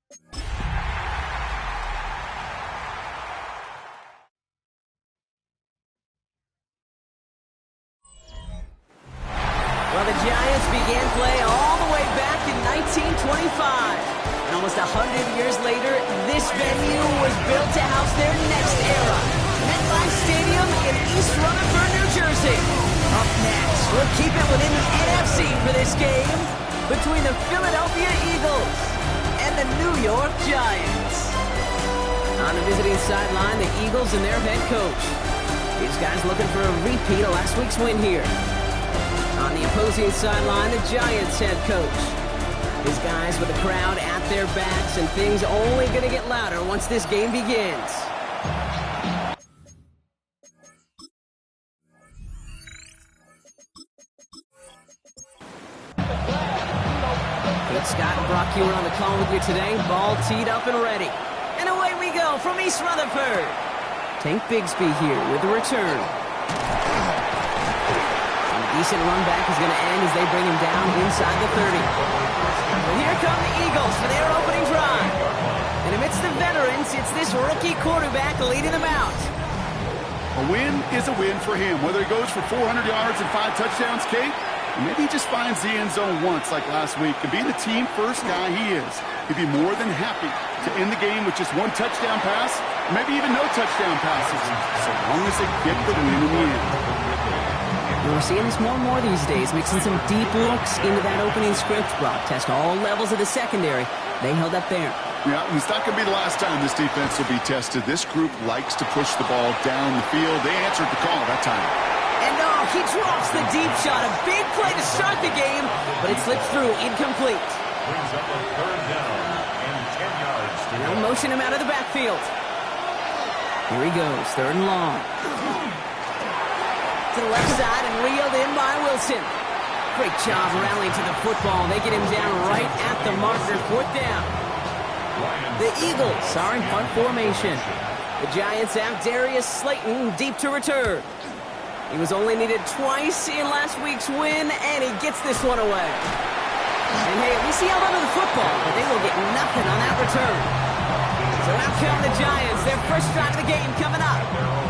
Well, the Giants began play all the way back in 1925. And almost 100 years later, this venue was built to house their next era. MetLife Stadium in East Rutherford, New Jersey. Up next, we'll keep it within the NFC for this game between the Philadelphia Eagles and the New York Giants. On the visiting sideline, the Eagles and their head coach. These guys looking for a repeat of last week's win here. On the opposing sideline, the Giants head coach. His guys with the crowd at their backs, and things only going to get louder once this game begins. Kate Scott and Brock Hewer on the call with you today. Ball teed up and ready. And away we go from East Rutherford. Tank Bigsby here with the return. Decent run back is going to end as they bring him down inside the 30. But here come the Eagles for their opening drive. And amidst the veterans, it's this rookie quarterback leading them out. A win is a win for him. Whether he goes for 400 yards and 5 touchdowns, Kate, or maybe he just finds the end zone once like last week. And being the team first guy he is, he'd be more than happy to end the game with just 1 touchdown pass, maybe even no touchdown passes, so long as they get the win in the end. We're seeing this more and more these days, mixing some deep looks into that opening script. Brock test all levels of the secondary. They held up there. Yeah, it's not going to be the last time this defense will be tested. This group likes to push the ball down the field. They answered the call that time. And he drops the deep shot. A big play to start the game, but it slips through incomplete. Brings up a 3rd down and 10 yards. Now motion him out of the backfield. Here he goes, 3rd and long. To the left side and reeled in by Wilson. Great job rallying to the football. They get him down right at the marker, 4th down. The Eagles are in punt formation. The Giants have Darius Slayton deep to return. He was only needed twice in last week's win, and he gets this one away. And hey, at least he held onto the football, but they will get nothing on that return. So out come the Giants, their first drive of the game coming up.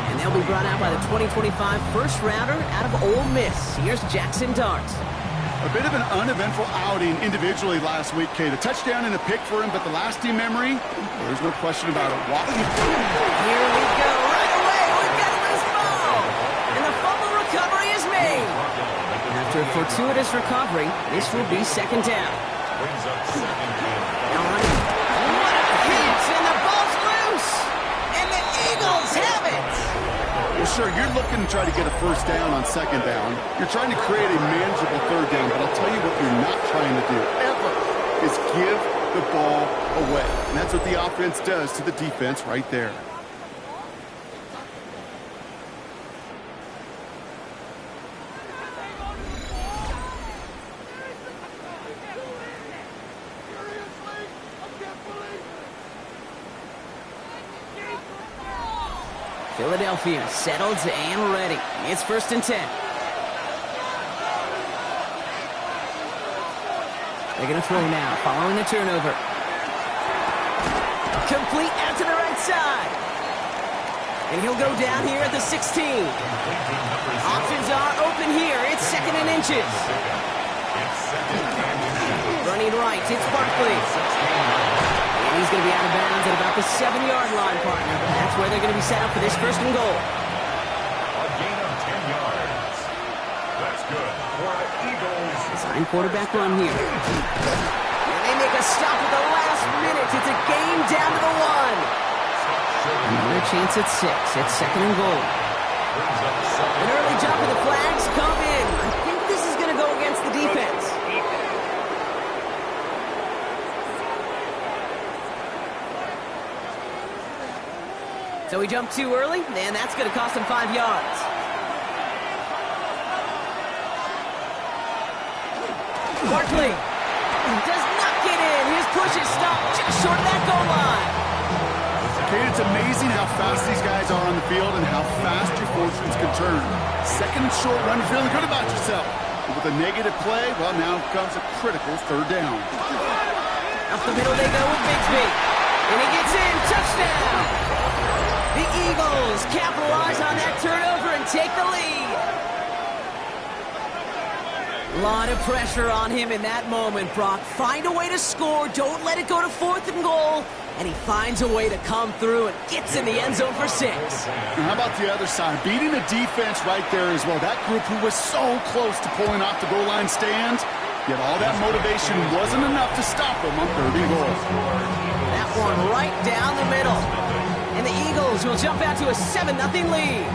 And they'll be brought out by the 2025 first rounder out of Ole Miss. Here's Jackson Dart. A bit of an uneventful outing individually last week, Kate. A touchdown and a pick for him, but the lasting memory, there's no question about it. Walking. Here we go. Right away, we've got a loose ball. And the fumble recovery is made. After a fortuitous recovery, this will be 2nd down. Brings up 2nd down. What a hit, and the ball's loose. And the Eagles have it. Well, sure, you're looking to try to get a 1st down on 2nd down. You're trying to create a manageable 3rd down, but I'll tell you what you're not trying to do, ever, is give the ball away. And that's what the offense does to the defense right there. Philadelphia settled and ready. It's 1st and 10. They're going to throw now, following the turnover. Complete out to the right side. And he'll go down here at the 16. Options are open here. It's 2nd and inches. Running right, it's Barkley. And he's going to be out of bounds at about the 7-yard line, partner. That's where they're going to be set up for this 1st and goal. A gain of 10 yards. That's good for the Eagles. Design quarterback run here. And they make a stop at the last minute. It's a game down to the 1. Another chance at 6. It's 2nd and goal. An early jump of the flags come in. I think this is going to go against the defense. So he jumped too early, and that's going to cost him 5 yards. Barkley does not get in. His push is stopped just short of that goal line. Kate, it's amazing how fast these guys are on the field and how fast your fortunes can turn. 2nd and short run, you're feeling good about yourself. But with a negative play, well, now comes a critical 3rd down. Up the middle they go with Bigsby. And he gets in. Touchdown! The Eagles capitalize on that turnover and take the lead. A lot of pressure on him in that moment, Brock. Find a way to score. Don't let it go to 4th and goal. And he finds a way to come through and gets in the end zone for 6. And how about the other side? Beating the defense right there as well. That group who was so close to pulling off the goal line stand, yet all that motivation wasn't enough to stop them on 3rd and goal. That one right down the middle. And the Eagles will jump out to a 7-0 lead.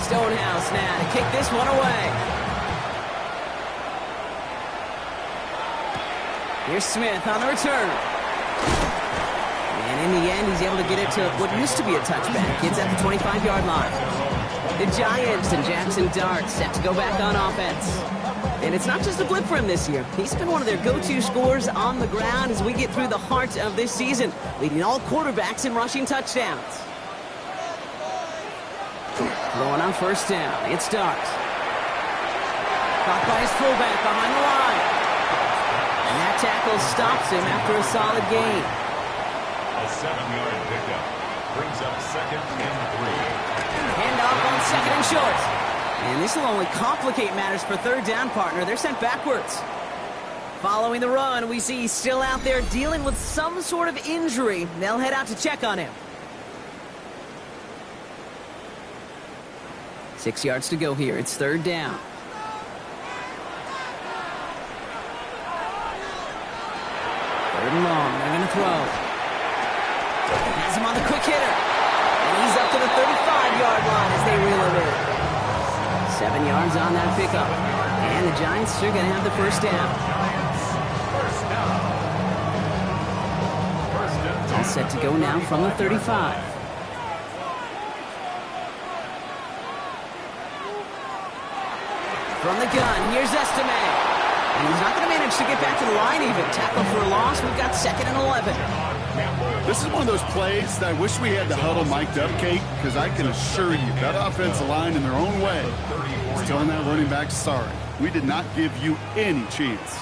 Stonehouse now to kick this one away. Here's Smith on the return. And in the end, he's able to get it to what used to be a touchback. It's at the 25-yard line. The Giants and Jackson Dart set to go back on offense. And it's not just a blip for him this year. He's been one of their go-to scorers on the ground as we get through the heart of this season, leading all quarterbacks in rushing touchdowns. Going on 1st down, it's Dart. Caught by his fullback behind the line. And that tackle stops him after a solid gain. A 7-yard pickup brings up 2nd and 3. Handoff on 2nd and short. And this will only complicate matters for 3rd down, partner. They're sent backwards. Following the run, we see he's still out there dealing with some sort of injury. They'll head out to check on him. 6 yards to go here. It's 3rd down. Third and long. They're going to throw. Has him on the quick hitter. And he's up to the 35-yard line as they reel him in. 7 yards on that pickup. And the Giants are going to have the 1st down. All set to go now from the 35. From the gun, here's Estime. And he's not going to manage to get back to the line even. Tackle for a loss. We've got 2nd and 11. This is one of those plays that I wish we had the huddle mic'd up, Kate, because I can assure you that offensive line in their own way is telling that running back, sorry, we did not give you any chance.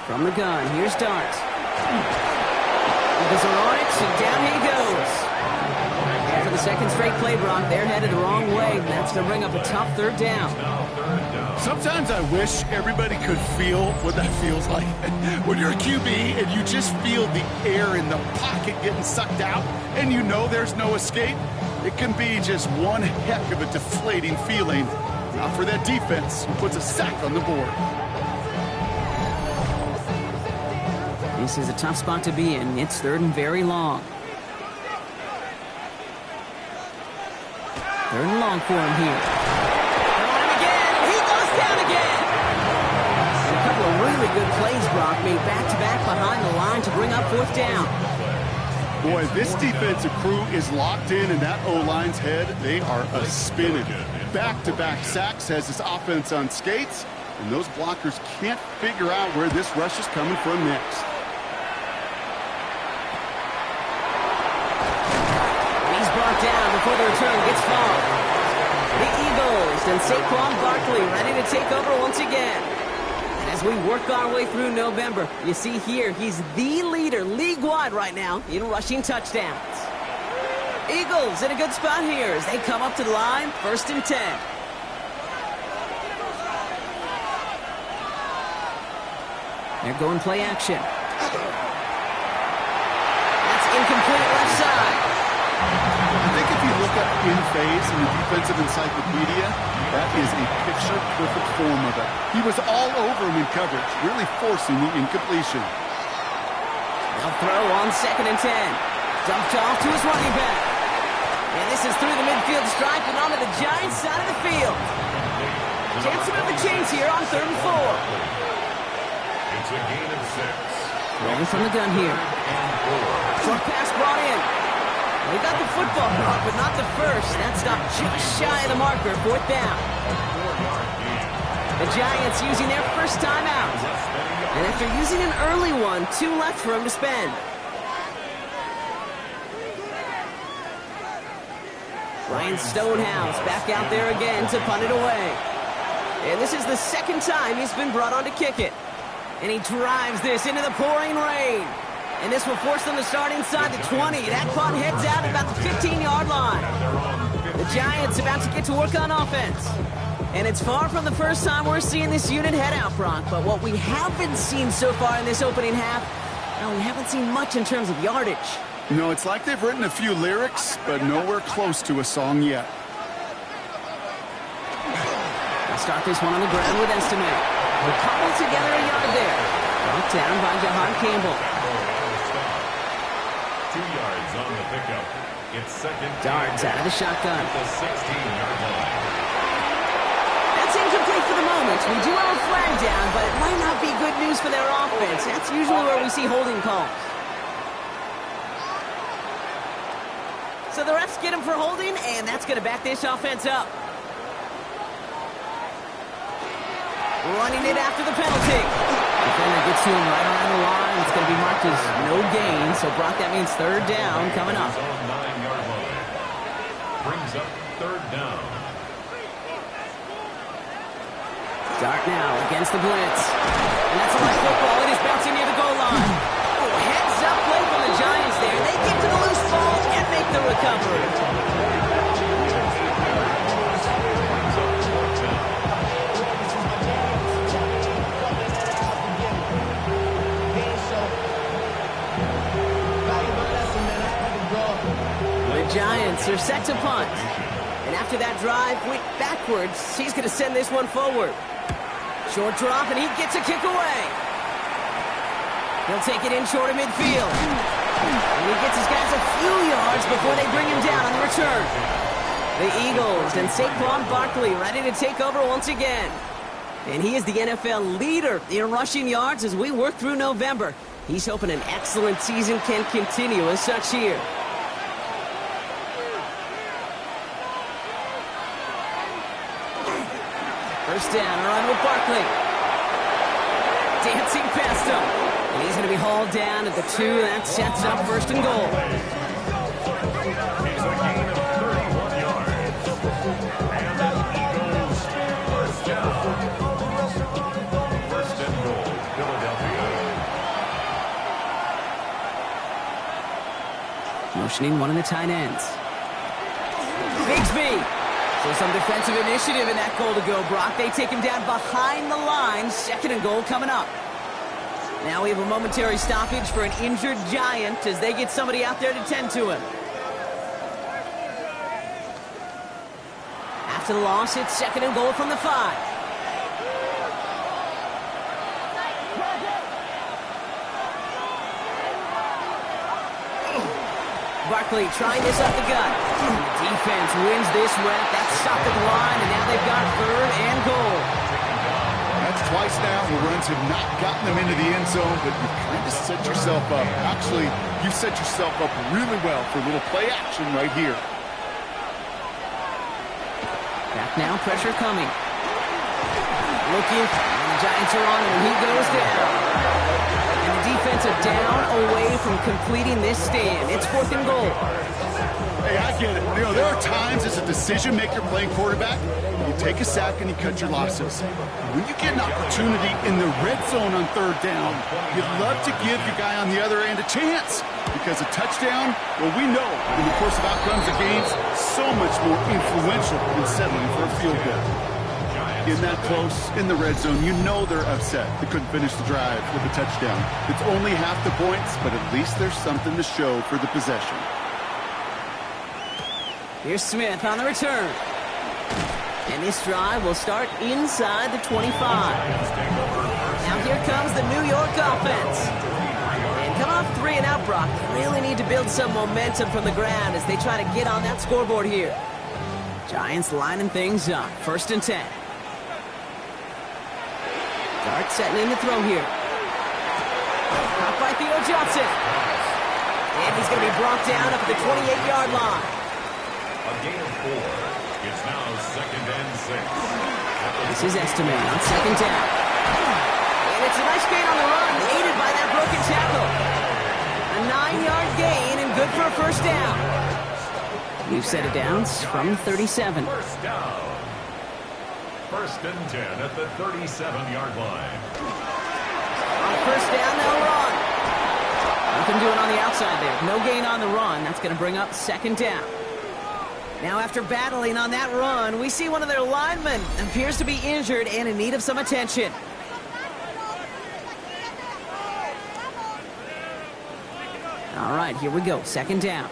From the gun, here's Dart. Eagles are on it, and down he goes. For the 2nd straight play, Brock, they're headed the wrong way. That's going to bring up a tough 3rd down. Sometimes I wish everybody could feel what that feels like. When you're a QB and you just feel the air in the pocket getting sucked out and you know there's no escape, it can be just one heck of a deflating feeling. Not for that defense who puts a sack on the board. This is a tough spot to be in. It's 3rd and very long. 3rd and long for him here. And again, he goes down again. And a couple of really good plays, Brock, made back-to-back behind the line to bring up 4th down. Boy, this defensive crew is locked in that O-line's head. They are a-spinning. Back-to-back sacks has this offense on skates, and those blockers can't figure out where this rush is coming from next. Down before the return gets fouled. The Eagles and Saquon Barkley ready to take over once again. And as we work our way through November, you see here he's the leader league-wide right now in rushing touchdowns. Eagles in a good spot here as they come up to the line, 1st and 10. They're going play action. That's incomplete left side. I think if you look up in phase in the defensive encyclopedia, that is a picture-perfect form of it. He was all over him in coverage, really forcing the incompletion. They'll throw on 2nd and 10. Dumped off to his running back. And this is through the midfield stripe and onto the Giants side of the field. Chance to move the chains here on 3rd and 4. It's a gain of 6. Rolling from the gun here. Short pass brought in. They got the football, Brock, but not the first. That stopped just shy of the marker, 4th down. The Giants using their first timeout. And after using an early one, 2 left for him to spend. Ryan Stonehouse back out there again to punt it away. And this is the second time he's been brought on to kick it. And he drives this into the pouring rain. And this will force them to start inside the 20. That punt heads out at about the 15-yard line. The Giants about to get to work on offense. And it's far from the first time we're seeing this unit head out, Brock. But what we haven't seen so far in this opening half, well, we haven't seen much in terms of yardage. No, it's like they've written a few lyrics, but nowhere close to a song yet. They'll start this one on the ground with Estimate. We'll cobble together a yard there. Brought down by Jahan Campbell. 2 yards on the pickup. It's second. Darts out of the shotgun. At the 16-yard line. That's incomplete for the moment. We do have a flag down, but it might not be good news for their offense. That's usually where we see holding calls. So the refs get him for holding, and that's going to back this offense up. Running it after the penalty. Defender gets to him right around the line. It's going to be marked as no gain. So, Brock, that means third down coming up. 9-yard line. Brings up third down. Dart now against the blitz. And that's a light football. It is bouncing near the goal line. Oh, heads up play from the Giants there. They get to the loose ball and make the recovery. The Giants are set to punt. And after that drive went backwards, he's going to send this one forward. Short drop, and he gets a kick away. He'll take it in short of midfield. And he gets his guys a few yards before they bring him down on the return. The Eagles and Saquon Barkley ready to take over once again. And he is the NFL leader in rushing yards as we work through November. He's hoping an excellent season can continue as such here. First down, a run with Barkley. Dancing past him. And he's going to be hauled down at the 2. That sets up first and goal. He's a gain of 31 yards. And the Eagles first down. First and goal, Philadelphia. Motioning one of the tight ends. Bigsby. So some defensive initiative in that goal to go, Brock. They take him down behind the line. Second and goal coming up. Now we have a momentary stoppage for an injured Giant as they get somebody out there to tend to him. After the loss, it's second and goal from the 5. Barkley trying this up the gut. The defense wins this rep. That's stopped at the line, and now they've got third and goal. That's twice now where runs have not gotten them into the end zone, but you've kind of set yourself up. Actually, you've set yourself up really well for a little play action right here. Back now, pressure coming. Looking, and the Giants are on him, and he goes down. And the defense are down away from completing this stand. It's fourth and goal. Hey, I get it. You know, there are times as a decision maker playing quarterback, you take a sack and you cut your losses. When you get an opportunity in the red zone on third down, you'd love to give your guy on the other end a chance. Because a touchdown, well, we know in the course of outcomes of games, so much more influential than settling for a field goal. In that close, in the red zone, you know they're upset. They couldn't finish the drive with a touchdown. It's only half the points, but at least there's something to show for the possession. Here's Smith on the return. And this drive will start inside the 25. Now here comes the New York offense. And come off 3 and out, Brock. Really need to build some momentum from the ground as they try to get on that scoreboard here. Giants lining things up. First and 10. Dart setting in to throw here. Caught by Theo Johnson. And he's going to be brought down up at the 28-yard line. A gain of 4. It's now second and 6. This is Estimate on second down. And it's a nice gain on the run, aided by that broken tackle. A 9-yard gain and good for a first down. New set of downs from 37. First down. First and 10 at the 37-yard line. On first down, they'll run. Nothing doing on the outside there. No gain on the run. That's going to bring up second down. Now, after battling on that run, we see one of their linemen appears to be injured and in need of some attention. All right, here we go. Second down.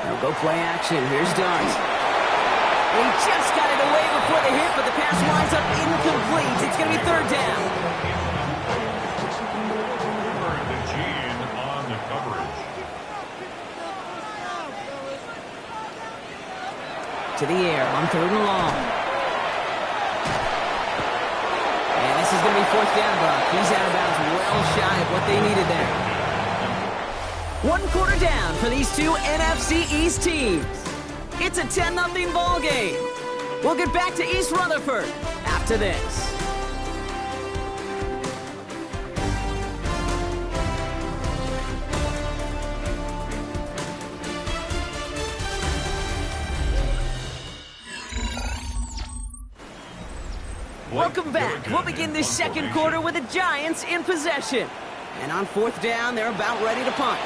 They'll go play action. Here's Dart. He just got it away before the hit, but the pass winds up incomplete. It's going to be third down. The Gene on the coverage. To the air on third and long. And this is going to be fourth down, Brock. He's out of bounds well shy of what they needed there. 1 quarter down for these two NFC East teams. It's a 10-0 ball game. We'll get back to East Rutherford after this. Welcome back. We'll begin this second quarter with the Giants in possession. And on fourth down, they're about ready to punt.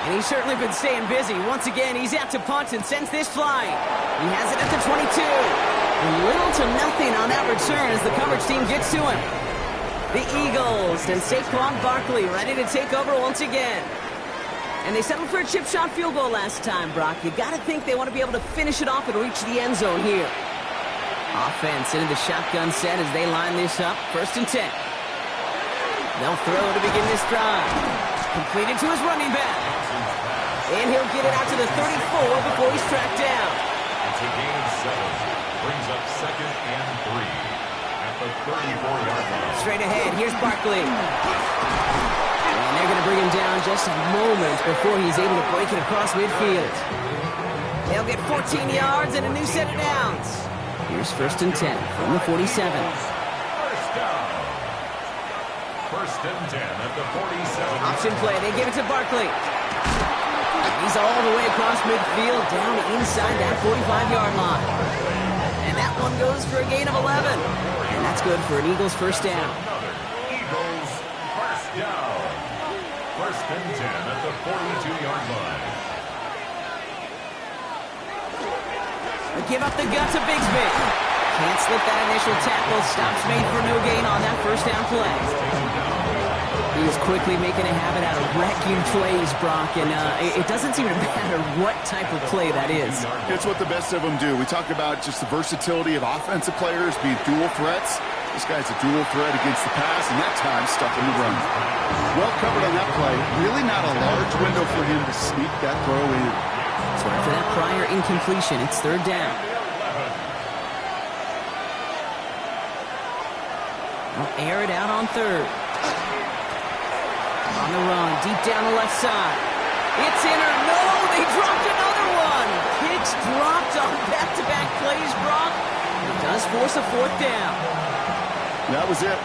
And he's certainly been staying busy. Once again, he's out to punt and sends this flying. He has it at the 22. And little to nothing on that return as the coverage team gets to him. The Eagles and Saquon Barkley ready to take over once again. And they settled for a chip shot field goal last time, Brock. You got to think they want to be able to finish it off and reach the end zone here. Offense into the shotgun set as they line this up. First and 10. They'll throw to begin this drive. Completed to his running back. And he'll get it out to the 34 before he's tracked down. It's a gain of 7. Brings up second and 3 at the 34-yard line. Straight ahead, here's Barkley. And they're going to bring him down just a moment before he's able to break it across midfield. They'll get 14 yards and a new set of downs. Here's first and 10 from the 47. First down. First and 10 at the 47. Option play, they give it to Barkley. He's all the way across midfield, down inside that 45-yard line. And that one goes for a gain of 11. And that's good for an Eagles first down. Eagles first down. First and 10 at the 42-yard line. They give up the gut to Bigsby. Can't slip that initial tackle. Stops made for no gain on that first down play. He is quickly making a habit out of wrecking plays, Brock, and it doesn't seem to matter what type of play that is. It's what the best of them do. We talk about just the versatility of offensive players being dual threats. This guy's a dual threat against the pass, and that time stuck in the run. Well covered on that play. Really not a large window for him to sneak that throw in. So after that prior incompletion, it's third down. They'll air it out on third. On the run, deep down the left side. It's in or no, they dropped another one. Picks dropped on back-to-back plays, Brock. It does force a fourth down. That was it.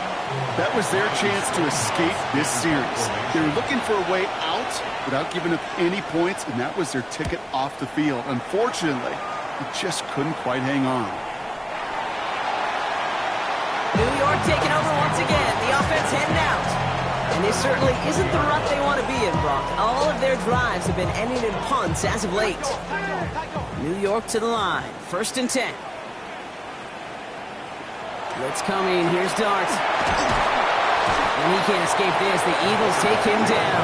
That was their chance to escape this series. They were looking for a way out without giving up any points, and that was their ticket off the field. Unfortunately, they just couldn't quite hang on. New York taking over once again. The offense heading out. And this certainly isn't the rut they want to be in, Brock. All of their drives have been ending in punts as of late. New York to the line. First and 10. Blitz coming. Here's Dart. And he can't escape this. The Eagles take him down.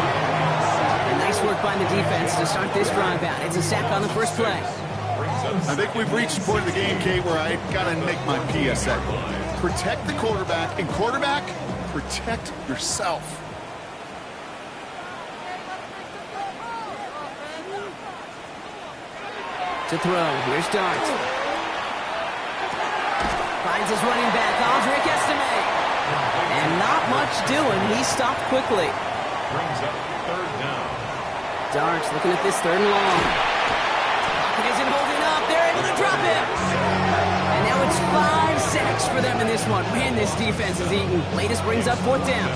And nice work by the defense to start this drive out. It's a sack on the first play. I think we've reached the point of the game, Kate, where I got to make my PSA. Protect the quarterback, and quarterback, protect yourself. To throw, here's Dart. Finds his running back, Aldrich Estime. And not much doing, he stopped quickly. Brings up third down. Dart's looking at this third and long. Pocket isn't holding up, they're able to drop him. And now it's 5 sacks for them in this one. Man, this defense is eating. Latest brings up fourth down.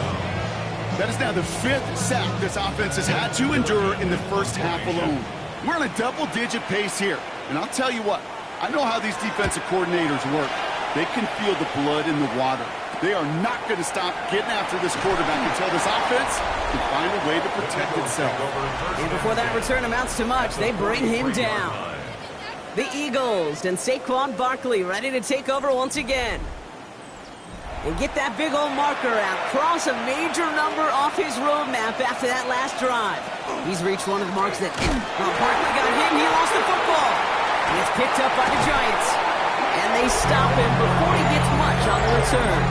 That is now the 5th sack this offense has had to endure in the first half alone. We're on a double-digit pace here. And I'll tell you what, I know how these defensive coordinators work. They can feel the blood in the water. They are not going to stop getting after this quarterback until this offense can find a way to protect itself. And before that return amounts to much, they bring him down. The Eagles and Saquon Barkley ready to take over once again. And get that big old marker out. Cross a major number off his roadmap after that last drive. He's reached one of the marks that Barkley got hit and he lost the football. And it's picked up by the Giants. And they stop him before he gets much on the return.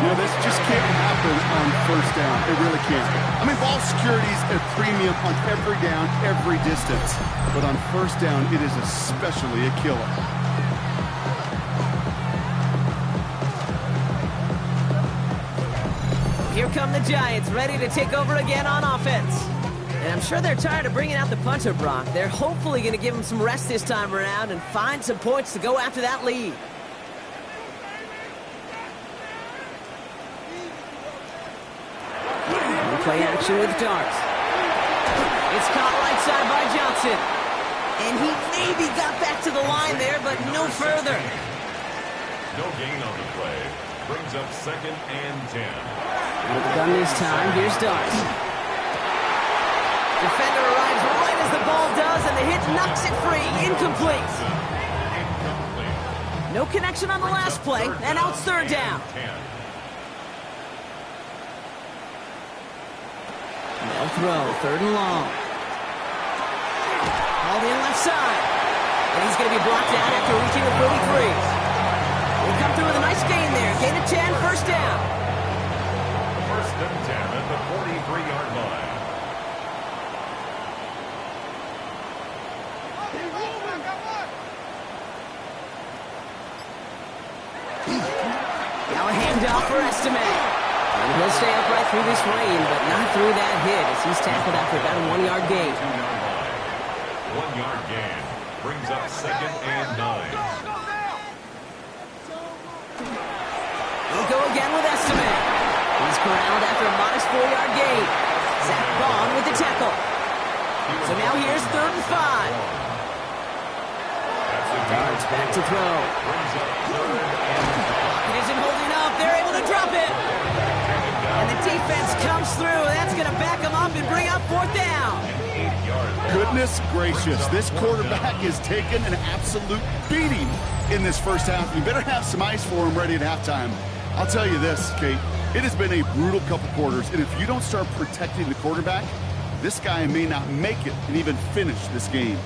You know, this just can't happen on first down. It really can't. I mean, ball security's a premium on every down, every distance. But on first down, it is especially a killer. Here come the Giants, ready to take over again on offense. And I'm sure they're tired of bringing out the punter, Brock. They're hopefully going to give him some rest this time around and find some points to go after that lead. Play action with Darts. It's caught right side by Johnson. And he maybe got back to the line there, but no further. No gain on the play. Brings up 2nd and 10. With the gun this time, here's Darts. Defender arrives right as the ball does, and the hit knocks it free. Incomplete. No connection on the last play, and now it's 3rd down. They'll throw, 3rd and long. All in left side. And he's going to be blocked out after reaching the 43. They come through with a nice gain there. Gain of 10, 1st down. 1st and 10 at the 43-yard line. Now a handoff for Estime. And he'll stay upright through this rain, but not through that hit as he's tackled after about a 1-yard gain. 1-yard gain brings up 2nd and 9. We'll go again with Estime. He's corralled after a modest 4-yard gain. Zach Bond with the tackle. So now here's 3rd and 5. Darts back to throw. It isn't holding up. They're able to drop it. And the defense comes through. That's going to back him up and bring up 4th down. Goodness gracious, this quarterback is taking an absolute beating in this first half. You better have some ice for him ready at halftime. I'll tell you this, Kate, it has been a brutal couple quarters, and if you don't start protecting the quarterback, this guy may not make it and even finish this game.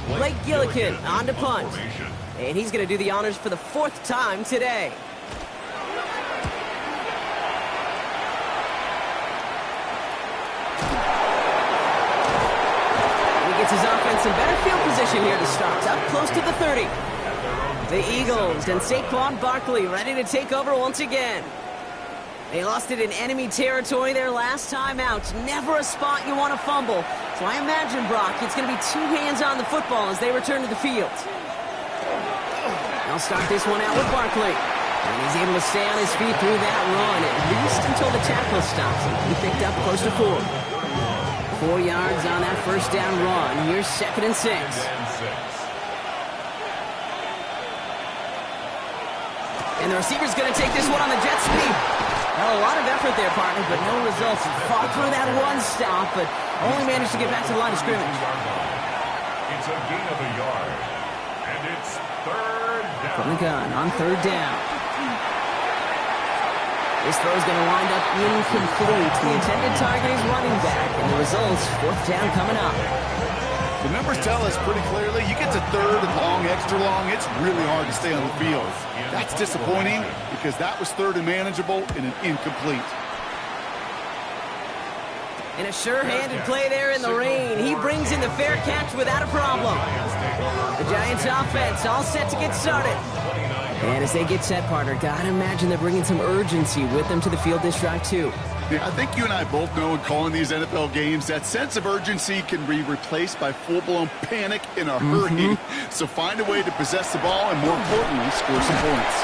Blake Gillikin on to punt. And he's going to do the honors for the 4th time today. Gets his offense in better field position here to start. Up close to the 30. The Eagles and Saquon Barkley ready to take over once again. They lost it in enemy territory their last time out. Never a spot you want to fumble. So I imagine, Brock, it's going to be 2 hands on the football as they return to the field. They'll start this one out with Barkley. And he's able to stay on his feet through that run, at least until the tackle stops him. He picked up close to 4. 4 yards on that 1st down run. Here's 2nd and 6. And the receiver's going to take this one on the jet sweep. Well, a lot of effort there, partner, but no results. He fought through that one stop, but only managed to get back to the line of scrimmage. It's a gain of a yard. And it's 3rd down. From the gun on 3rd down. This throw is going to wind up incomplete. The intended target is running back, and the results, 4th down coming up. The numbers tell us pretty clearly, you get to 3rd and long, extra long, it's really hard to stay on the field. That's disappointing because that was 3rd and manageable and an incomplete. And a sure-handed play there in the rain. He brings in the fair catch without a problem. The Giants offense all set to get started. And as they get set, partner, gotta imagine they're bringing some urgency with them to the field this drive, too. Yeah, I think you and I both know in calling these NFL games, that sense of urgency can be replaced by full-blown panic in a hurry. So find a way to possess the ball and, more importantly, score some points.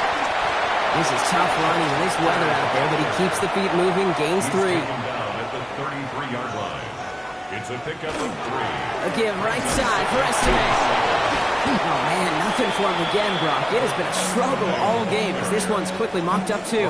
This is tough running with this weather out there, but he keeps the feet moving, gains 3. Down at the 33-yard line. It's a pickup of 3. A give right side for Estimate. Oh, man, nothing for him again, Brock. It has been a struggle all game as this one's quickly mocked up, too.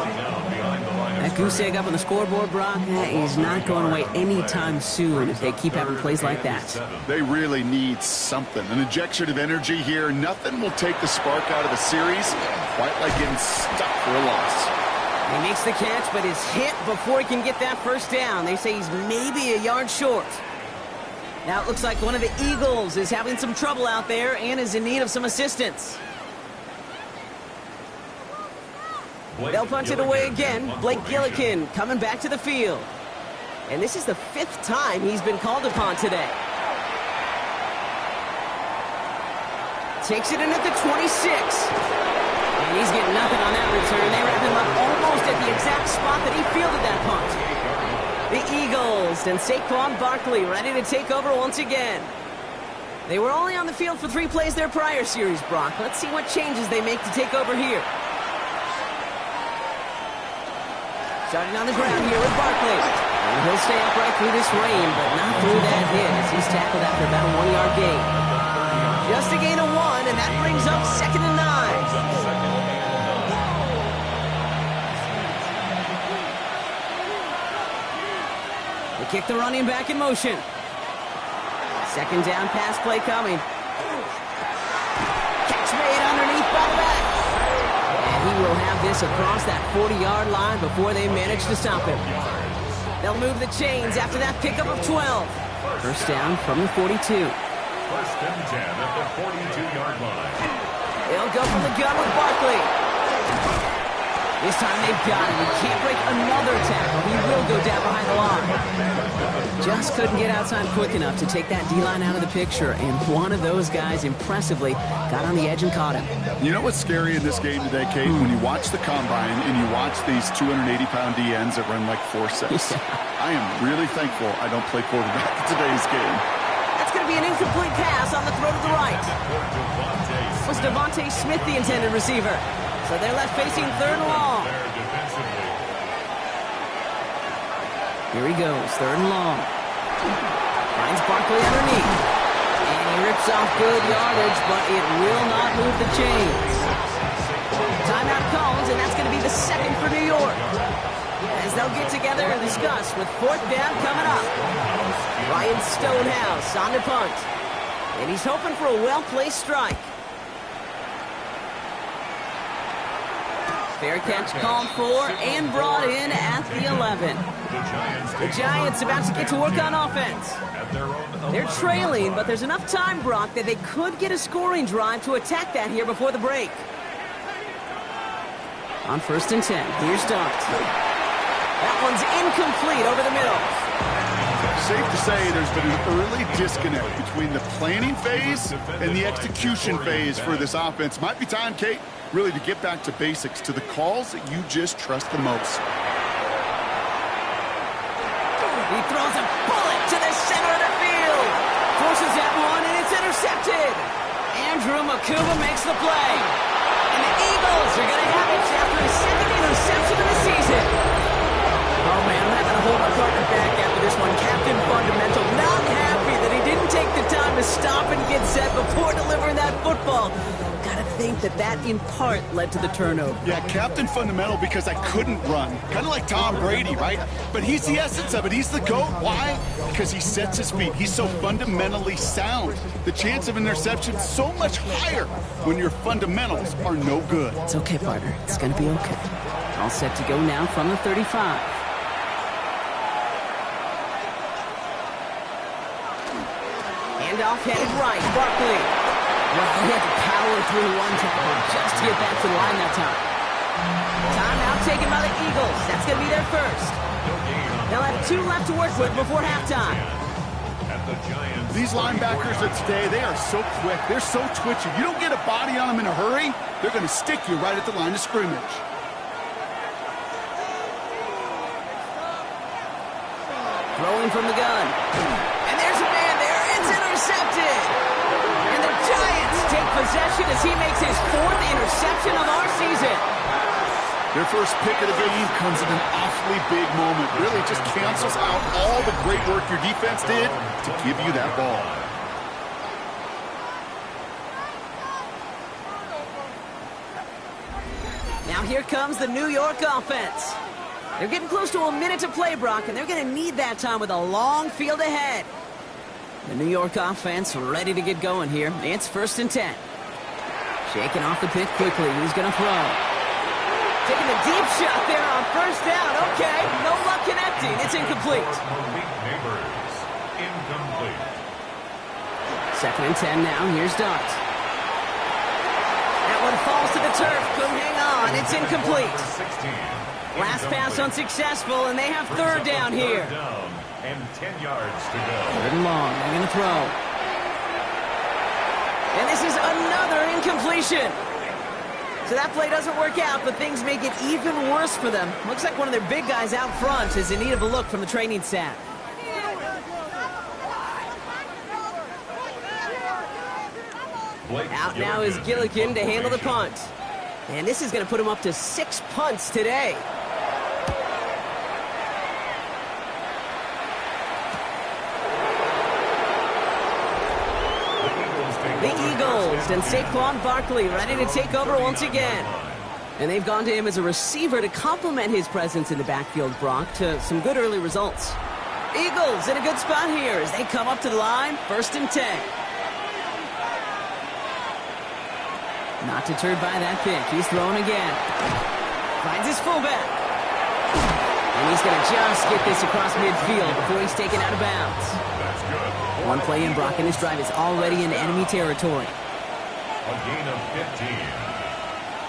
That goose egg up on the scoreboard, Brock, that is not going away anytime soon if they keep having plays like that. They really need something. An injection of energy here. Nothing will take the spark out of the series, quite like getting stuck for a loss. He makes the catch, but is hit before he can get that first down. They say he's maybe a yard short. Now it looks like one of the Eagles is having some trouble out there and is in need of some assistance. They'll punt it away again. Blake Gillikin coming back to the field. And this is the 5th time he's been called upon today. Takes it in at the 26. And he's getting nothing on that return. They wrap him up almost at the exact spot that he fielded that punt. The Eagles and Saquon Barkley ready to take over once again. They were only on the field for 3 plays their prior series, Brock. Let's see what changes they make to take over here. Starting on the ground here with Barkley. And he'll stay upright through this rain, but not through that hit as he's tackled after about a 1-yard gain. Just a gain of 1, and that brings up 2nd and 9. They kick the running back in motion. 2nd down pass play coming. Catch made underneath by the back. And he will have this across that 40-yard line before they manage to stop him. They'll move the chains after that pickup of 12. First down from the 42. 1st and 10 at the 42-yard line. They'll go from the gun with Barkley. This time they've got him. He can't break another tackle. He will go down behind the line. Just couldn't get outside quick enough to take that D-line out of the picture, and one of those guys impressively got on the edge and caught him. You know what's scary in this game today, Kate? When you watch the combine and you watch these 280-pound DNs that run like 4.6. I am really thankful I don't play quarterback in today's game. That's going to be an incomplete pass on the throw to the right. Was Devontae Smith the intended receiver? So they're left facing 3rd and long. Here he goes, 3rd and long. Finds Barkley underneath. And he rips off good yardage, but it will not move the chains. Timeout calls, and that's going to be the 2nd for New York. As they'll get together and discuss with 4th down coming up. Ryan Stonehouse on the punt. And he's hoping for a well-placed strike. Fair catch called for and brought in at the 11. The Giants about to get to work on offense. They're trailing, but there's enough time, Brock, that they could get a scoring drive to attack that here before the break. On 1st and 10, here's Dart. That one's incomplete over the middle. Safe to say there's been an early disconnect between the planning phase and the execution phase for this offense. Might be time, Kate, really to get back to basics, to the calls that you just trust the most. He throws a bullet to the center of the field. Forces that one, and it's intercepted. Andrew Makuba makes the play. And the Eagles are going to have it after his 2nd interception of the season. Oh, man, I'm having to hold my partner back after this one. Captain Fundamental not happy that he didn't take the time to stop and get set before delivering that football. Gotta think that that, in part, led to the turnover. Yeah, Captain Fundamental because I couldn't run. Kind of like Tom Brady, right? But he's the essence of it. He's the GOAT. Why? Because he sets his feet. He's so fundamentally sound. The chance of interception is so much higher when your fundamentals are no good. It's okay, partner. It's gonna be okay. All set to go now from the 35. Handoff headed right. Barkley. Well, he had to power through one tackle just to get back to the line that time. Timeout taken by the Eagles. That's going to be their first. They'll have 2 left to work with before halftime. These linebackers of today, they are so quick. They're so twitchy. You don't get a body on them in a hurry, they're going to stick you right at the line of scrimmage. Throwing from the gun. And there's a man there. It's intercepted. And the Giants take possession as he makes his 4th interception of our season. Their first pick of the game comes at an awfully big moment. Really just cancels out all the great work your defense did to give you that ball. Now here comes the New York offense. They're getting close to a minute to play, Brock, and they're going to need that time with a long field ahead. The New York offense ready to get going here. It's 1st and 10. Shaking off the pick quickly. Who's going to throw? Taking the deep shot there on 1st down. Okay, no luck connecting. It's incomplete. Incomplete. 2nd and 10 now. Here's Dart. That one falls to the turf. Couldn't hang on. It's incomplete. Last pass unsuccessful, and they have 3rd down here. And 10 yards to go. 3rd and long. They're going to throw. And this is another incompletion. So that play doesn't work out, but things make it even worse for them. Looks like one of their big guys out front is in need of a look from the training staff. Out now is Gillikin to handle the punt. And this is going to put him up to 6 punts today. The Eagles and Saquon Barkley ready to take over once again. And they've gone to him as a receiver to complement his presence in the backfield, Brock, to some good early results. Eagles in a good spot here as they come up to the line, 1st and 10. Not deterred by that pick. He's throwing again. Finds his fullback. And he's going to just get this across midfield before he's taken out of bounds. That's good. One play in, Brock, and his drive is already in enemy territory. A gain of 15.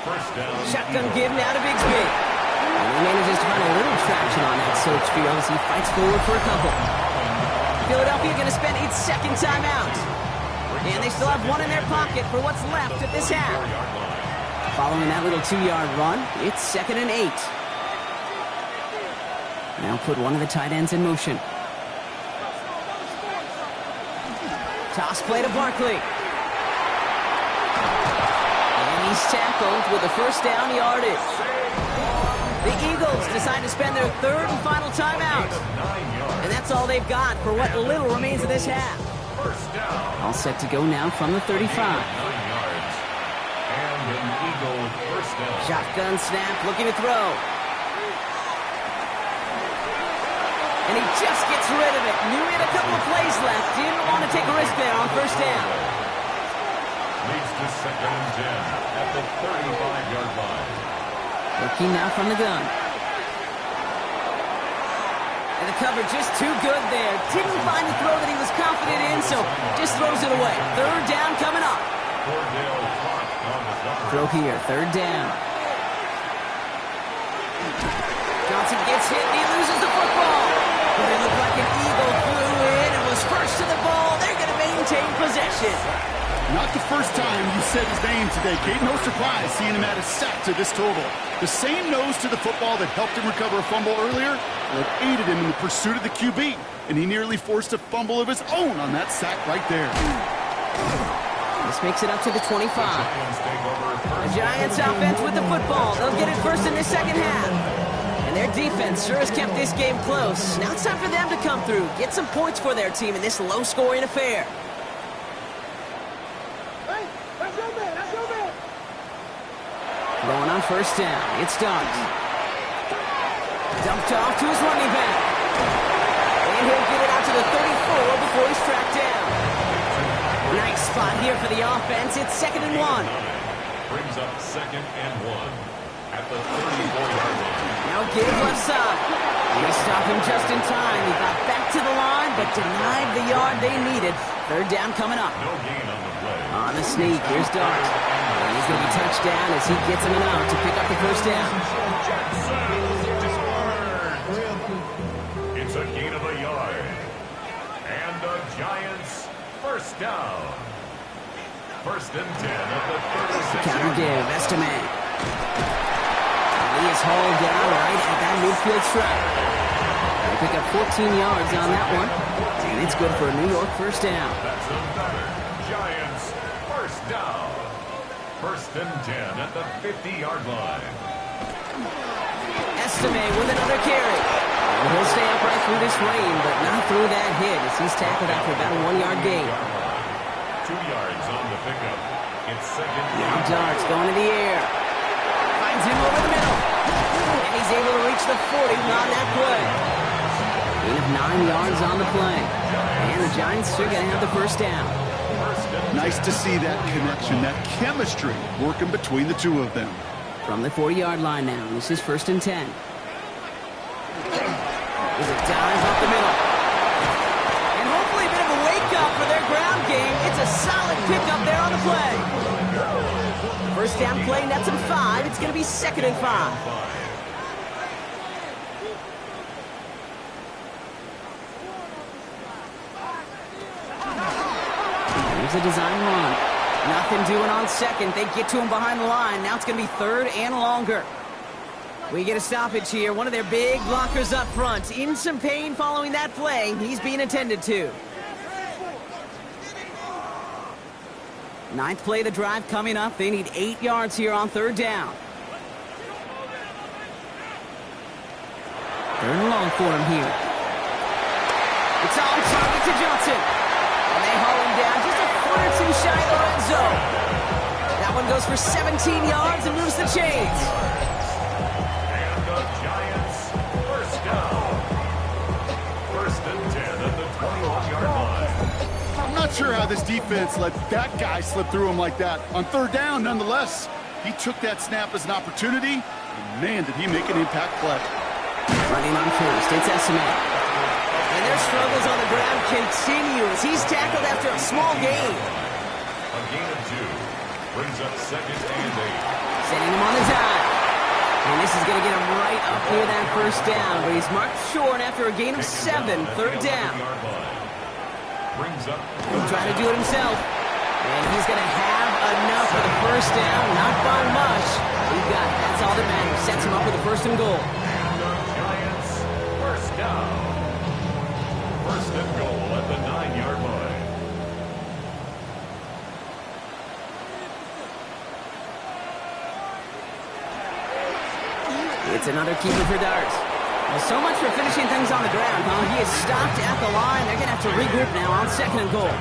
1st down. Shotgun give now to Bigsby. And he manages to find a little traction on that search field as he fights forward for a couple. Philadelphia going to spend its 2nd timeout. And they still have one in their pocket for what's left of this half. Following that little 2-yard run, it's 2nd and 8. Now put one of the tight ends in motion. Toss play to Barkley. And he's tackled with a 1st down yardage. The Eagles decide to spend their 3rd and final timeout. And that's all they've got for what little remains of this half. All set to go now from the 35. Shotgun snap, looking to throw. And he just gets rid of it. Knew he had a couple of plays left. Didn't want to take a risk there on 1st down. Leads to 2nd and 10 at the 35-yard line. Looking now from the gun. And the cover just too good there. Didn't find the throw that he was confident in, so just throws it away. 3rd down coming up. Throw here, 3rd down. Johnson gets hit and he loses the football. But it looked like an Eagle flew in and was first to the ball. They're going to maintain possession. Not the first time you said his name today, Kate. No surprise seeing him add a sack to this total. The same nose to the football that helped him recover a fumble earlier that aided him in the pursuit of the QB. And he nearly forced a fumble of his own on that sack right there. This makes it up to the 25. The Giants offense with the football. They'll get it first in the 2nd half. And their defense sure has kept this game close. Now it's time for them to come through, get some points for their team in this low-scoring affair. Going on 1st down, it's Dart. Dumped off to his running back. And he'll get it out to the 34 before he's tracked down. Nice spot here for the offense. It's 2nd and 1. Brings up 2nd and 1 at the 34-yard line. Now give left side. They stop him just in time. He got back to the line, but denied the yard they needed. 3rd down coming up. No gain on the play. On the sneak, here's Dart. And he's going to be touched down as he gets him out to pick up the 1st down. It's a gain of a yard. And the Giants 1st down. 1st and 10 at the 36. Counter give, Estiman. He is hauled down right at that midfield stripe. They pick up 14 yards on that one. And it's good for a New York 1st down. That's a better Giants 1st down. First and 10 at the 50-yard line. Estime with another carry. And he'll stay upright through this rain, but not through that hit as he's tackled after about a 1-yard gain. 2 yards on the pickup. It's second. Now Darts going in the air. Finds him over the middle. And he's able to reach the 40 on that play. Gain of 9 yards on the play. And the Giants are going to have the first down. Nice to see that connection, that chemistry working between the two of them. From the 40-yard line now, this is first and 10. There's a dive up the middle. And hopefully a bit of a wake-up for their ground game. It's a solid pickup there on the play. First down play, nets him 5. It's going to be second and 5. Here's a design run. Nothing doing on second. They get to him behind the line. Now it's going to be third and longer. We get a stoppage here. One of their big blockers up front. In some pain following that play. He's being attended to. Ninth play of the drive coming up. They need 8 yards here on third down. Third and long for him here. It's on target to Johnson. And they haul him down just a foot or two shy of the red zone. That one goes for 17 yards and moves the chains. And the Giants first down. First and 10 at the 21-yard line. I'm not sure how this defense let that guy slip through him like that. On third down, nonetheless, he took that snap as an opportunity, and man, did he make an impact play. Running on first, it's Estime. And their struggles on the ground continue as he's tackled after a small gain. A gain of 2 brings up second and 8. Setting him on the dive. And this is going to get him right up near that first down, but he's marked short after a gain of 7, third down. Brings up. He'll try to do it himself. And he's going to have enough for the first down, not by much. He's got it. That's all that matters. Sets him up with a first and goal. And the Giants first down. First and goal at the 9-yard line. It's another keeper for Darts. Well, so much for finishing things on the ground, huh? He is stopped at the line. They're going to have to regroup now on second and goal.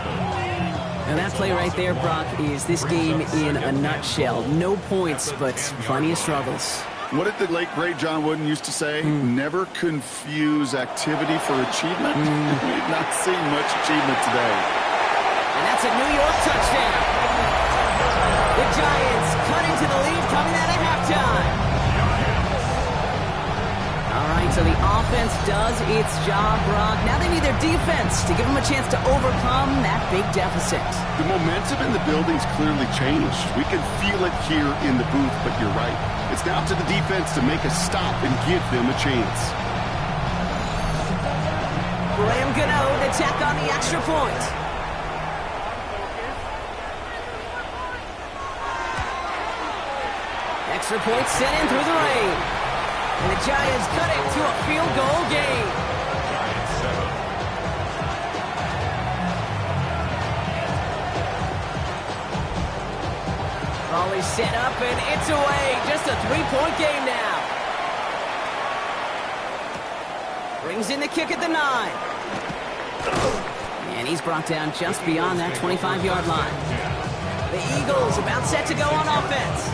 And that play right there, Brock, is this game in a nutshell. No points, but plenty of struggles. What did the late, great John Wooden used to say? Never confuse activity for achievement. We've not seen much achievement today. And that's a New York touchdown. The Giants cutting to the lead coming out of halftime. All right, so the offense does its job, Brock. Now they need their defense to give them a chance to overcome that big deficit. The momentum in the building's clearly changed. We can feel it here in the booth, but you're right. It's now to the defense to make a stop and give them a chance. Graham Gano to tack on the extra point. Extra point sent in through the rain. And the Giants cut it to a field goal game. Giants 7. Raleigh set up and it's away. Just a 3-point game now. Brings in the kick at the 9. And he's brought down just beyond that 25-yard line. The Eagles about set to go on offense.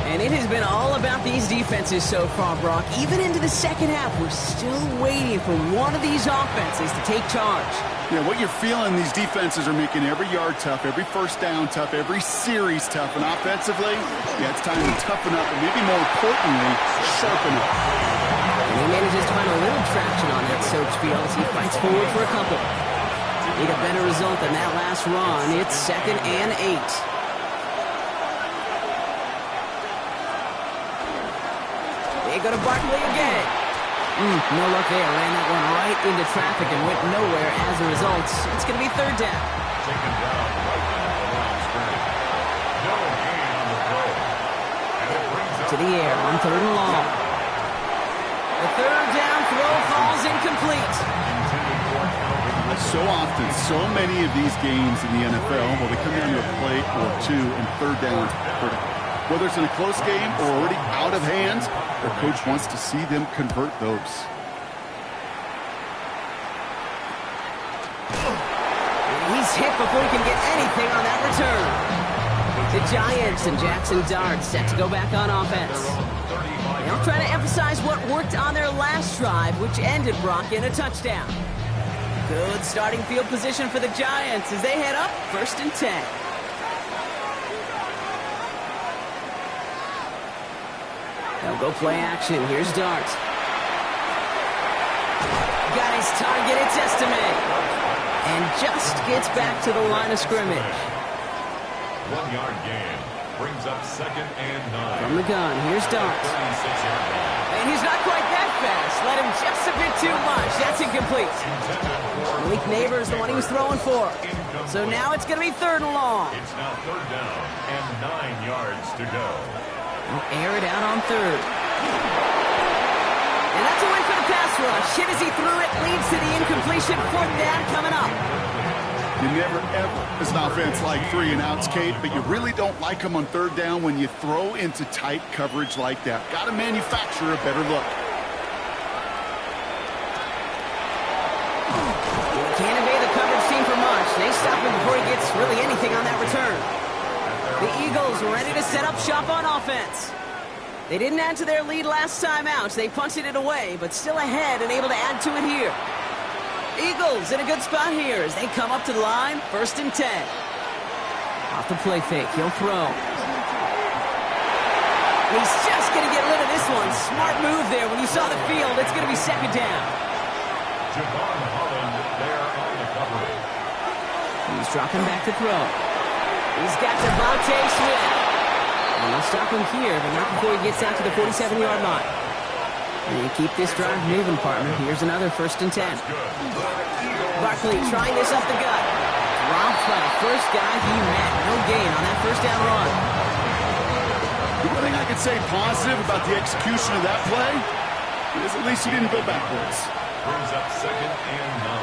And it has been all about these defenses so far, Brock. Even into the second half, we're still waiting for one of these offenses to take charge. Yeah, what you're feeling, these defenses are making every yard tough, every first down tough, every series tough. And offensively, yeah, it's time to toughen up and maybe more importantly, sharpen up. And he manages to find a little traction on that soap field as he fights forward for a couple. Need a better result than that last run. It's second and 8. They go to Barkley again. No luck there. Ran that one right into traffic and went nowhere as a result. It's going to be third down. Taken down right at the line of scrimmage. No gain on the play. And it brings up To the air on third and long. The third down throw falls incomplete. intended for Calvin. So often, so many of these games in the NFL, well, they come down to a play or two and third downs critical. Whether it's in a close game or already out of hand, their coach wants to see them convert those. He's hit before he can get anything on that return. The Giants and Jackson Dart set to go back on offense. They'll try to emphasize what worked on their last drive, which ended Brock in a touchdown. Good starting field position for the Giants as they head up 1st and 10. They'll go play action. Here's Dart. Got his target. It's Estime. And just gets back to the line of scrimmage. 1 yard gain. Brings up 2nd and 9. From the gun, here's Dart. 36-yard line. And he's not quite that fast. Let him just a bit too much. That's incomplete. Malik Neighbors, the one he was throwing for. So now it's going to be 3rd and long. It's now 3rd down and 9 yards to go. He'll air it out on 3rd. And that's a win for the pass rush. Hit as he threw it, leads to the incompletion. 4th down coming up. You never, ever, as an offense, like 3 and outs, Kate, but you really don't like them on 3rd down when you throw into tight coverage like that. Got to manufacture a better look. Can't evade the coverage team for much. They stop him before he gets really anything on that return. The Eagles ready to set up shop on offense. They didn't add to their lead last time out. They punted it away, but still ahead and able to add to it here. Eagles in a good spot here as they come up to the line, 1st and 10. Off the play fake, he'll throw. He's just going to get rid of this one. Smart move there. When you saw the field, it's going to be 2nd down. Javon Holland there on the coverage. He's dropping back to throw. He's got Devontae Smith. And they'll stop him here, but not before he gets out to the 47-yard line. And you keep this drive moving, partner. Here's another 1st and 10. Barkley trying this up the gut. Dropped by the first guy he met. No gain on that 1st down run. The one thing I could say positive about the execution of that play is at least he didn't go backwards. Brings up 2nd and 9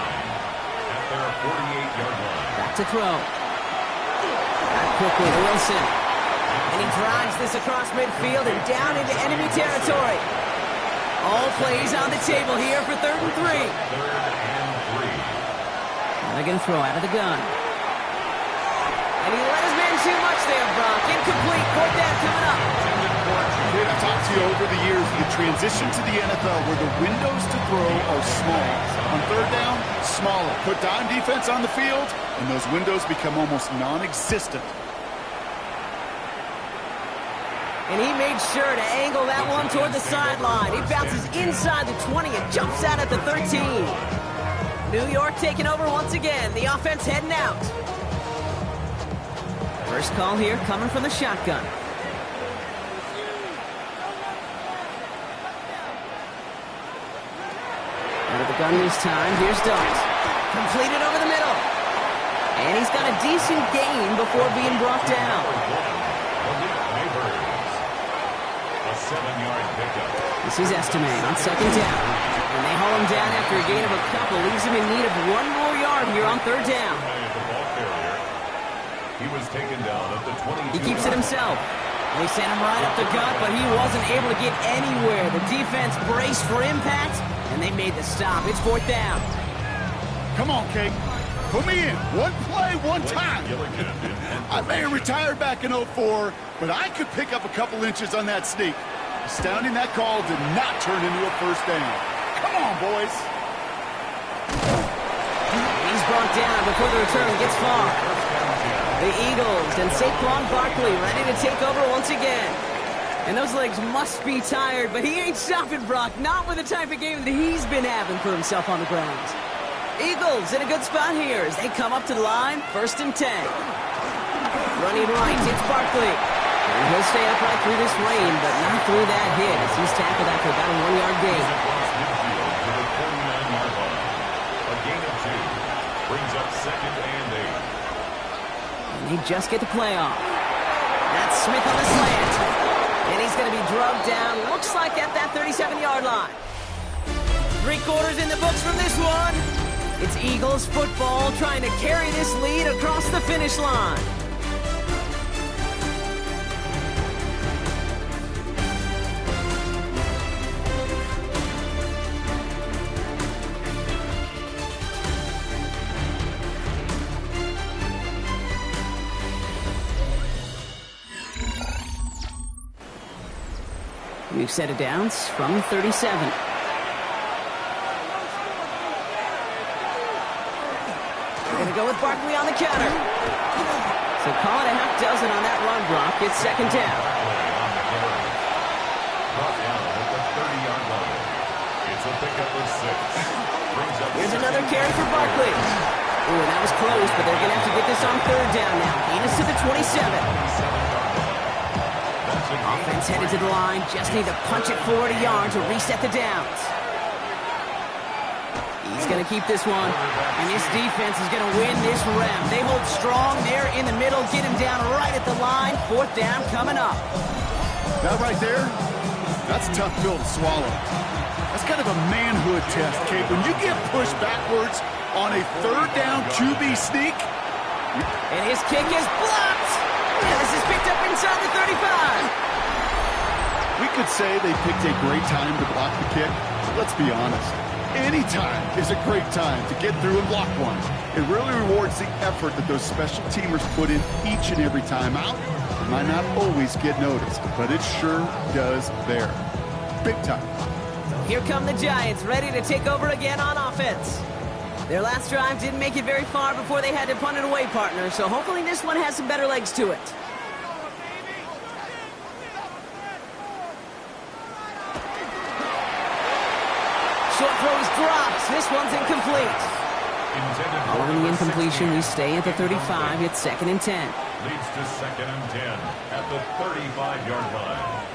at their 48-yard line. Back to throw. Back quickly to Wilson. And he drives this across midfield and down into enemy territory. All plays on the table here for 3rd and 3. 3rd and 3. Now they're going to throw out of the gun. And he let his man too much there, Brock. Incomplete. 4th down coming up. Kate, I've talked to you over the years, the transition to the NFL where the windows to throw are small. On 3rd down, smaller. Put dime defense on the field, and those windows become almost non-existent. And he made sure to angle that one toward the sideline. He bounces inside the 20 and jumps out at the 13. New York taking over once again. The offense heading out. First call here coming from the shotgun. Out of the gun this time. Here's Dart. Completed over the middle. And he's got a decent gain before being brought down. 7-yard pickup. This is Estime on 2nd down. And they haul him down after a gain of a couple. Leaves him in need of 1 more yard here on 3rd down. He was taken down at the 22. He keeps it himself. They sent him right up the gut, but he wasn't able to get anywhere. The defense braced for impact, and they made the stop. It's 4th down. Come on, Kate. Put me in. One play, one time. I may have retired back in 04, but I could pick up a couple inches on that sneak. Astounding that call did not turn into a 1st down. Come on, boys. He's brought down before the return gets far. The Eagles and Saquon Barkley ready to take over once again. And those legs must be tired, but he ain't stopping, Brock. Not with the type of game that he's been having for himself on the ground. Eagles in a good spot here as they come up to the line, 1st and 10. Running right, it's Barkley. And he'll stay upright through this rain, but not through that hit as he's tackled after about a 1-yard gain. A gain of 2. Brings up 2nd and 8. And they just get the play off. That's Smith on the slant. And he's going to be drugged down, looks like at that 37-yard line. 3 quarters in the books from this one. It's Eagles football trying to carry this lead across the finish line. New set of downs from 37. We're going to go with Barkley on the counter. So call it a half dozen on that run block. It's second down. Brought down at the 30-yard line. It's a pickup of 6. Here's another carry for Barkley. Ooh, that was close, but they're going to have to get this on third down now. Gain is to the 27. Offense headed to the line. Just need to punch it forward a yard to reset the downs. He's going to keep this one. And this defense is going to win this round. They hold strong there in the middle. Get him down right at the line. Fourth down coming up. That right there, that's a tough pill to swallow. That's kind of a manhood test, Kate. When you get pushed backwards on a third down QB sneak. And his kick is blocked. And this is picked up inside the 35. We could say they picked a great time to block the kick. Let's be honest. Any time is a great time to get through and block one. It really rewards the effort that those special teamers put in each and every time out. It might not always get noticed, but it sure does there. Big time. Here come the Giants, ready to take over again on offense. Their last drive didn't make it very far before they had to punt it away, partner, so hopefully this one has some better legs to it. Short throw is dropped. This one's incomplete. Following the incompletion, we stay at the 35. It's second and 10. Leads to second and 10 at the 35-yard line.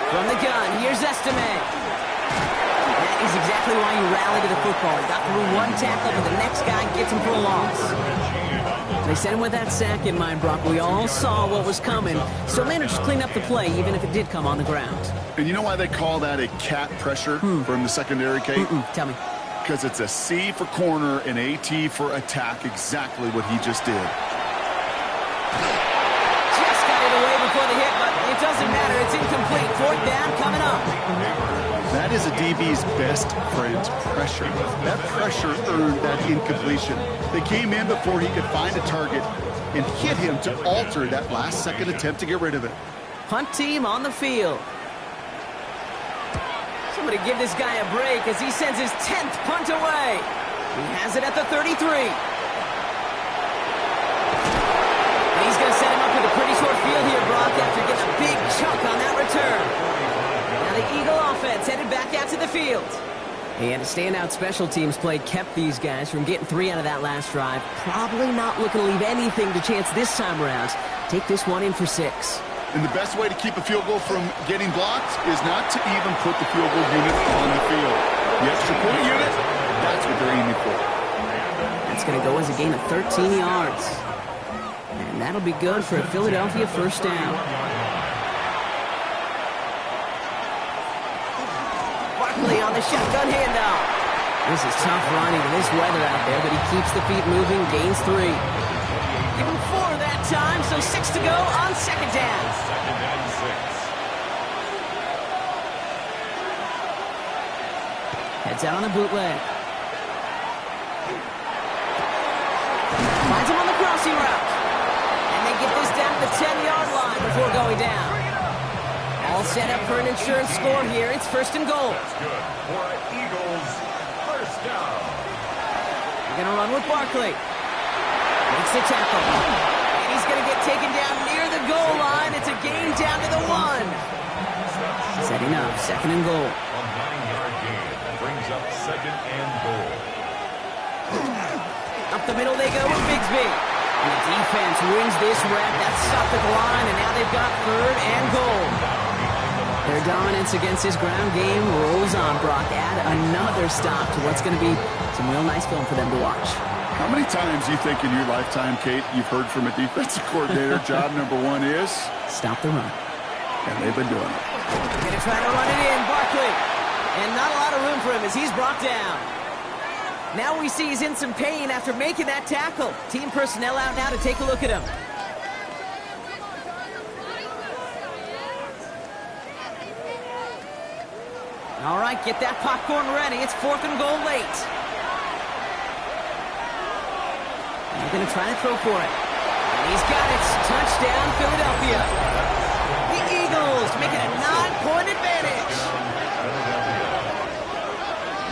From the gun, here's Estime. That is exactly why you rally to the football. He got through one tackle, but the next guy gets him for a loss. They sent him with that sack in mind, Brock. We all saw what was coming, so managed to clean up the play, even if it did come on the ground. And you know why they call that a cat pressure from the secondary, Kate? Tell me. Because it's a C for corner and a T for attack, exactly what he just did. Just got it away before the hit, but it doesn't matter. It's incomplete. Fourth down coming up. That is a DB's best friend, pressure. That pressure earned that incompletion. They came in before he could find a target and hit him to alter that last-second attempt to get rid of it. Punt team on the field. Somebody give this guy a break as he sends his 10th punt away. He has it at the 33. And he's going to set him up with a pretty short field here, Brock, after getting a big chunk on that return. Now the Eagle offense headed back out to the field. And a standout special teams play kept these guys from getting 3 out of that last drive. Probably not looking to leave anything to chance this time around. Take this one in for 6. And the best way to keep a field goal from getting blocked is not to even put the field goal unit on the field. The extra point unit, that's what they're aiming for. That's going to go as a gain of 13 yards. And that'll be good for a Philadelphia first down. Barkley on the shotgun handoff. This is tough running in this weather out there, but he keeps the feet moving, gains 3. Give him 4 that time, so 6 to go on second down. Second and 6. Heads out on a bootleg. Finds him on the crossing route. And they get this down to the 10-yard line before going down. All set up for an insurance score here. It's first and goal. That's good for an Eagles first down. They're going to run with Barkley. Makes the tackle. And he's going to get taken down near the goal line. It's a gain down to the 1. Setting up, second and goal. A 9-yard gain brings up second and goal. Up the middle they go with Bigsby. And the defense wins this rep. That's stopped at the line, and now they've got third and goal. Their dominance against this ground game rolls on, Brock. Add another stop to what's going to be some real nice film for them to watch. How many times do you think in your lifetime, Kate, you've heard from a defensive coordinator, job number 1 is? Stop the run. And they've been doing it. Going to try to run it in, Barkley. And not a lot of room for him as he's brought down. Now we see he's in some pain after making that tackle. Team personnel out now to take a look at him. All right, get that popcorn ready. It's 4th and goal late. They're going to try to throw for it. And he's got it. Touchdown, Philadelphia. The Eagles make it a 9-point advantage.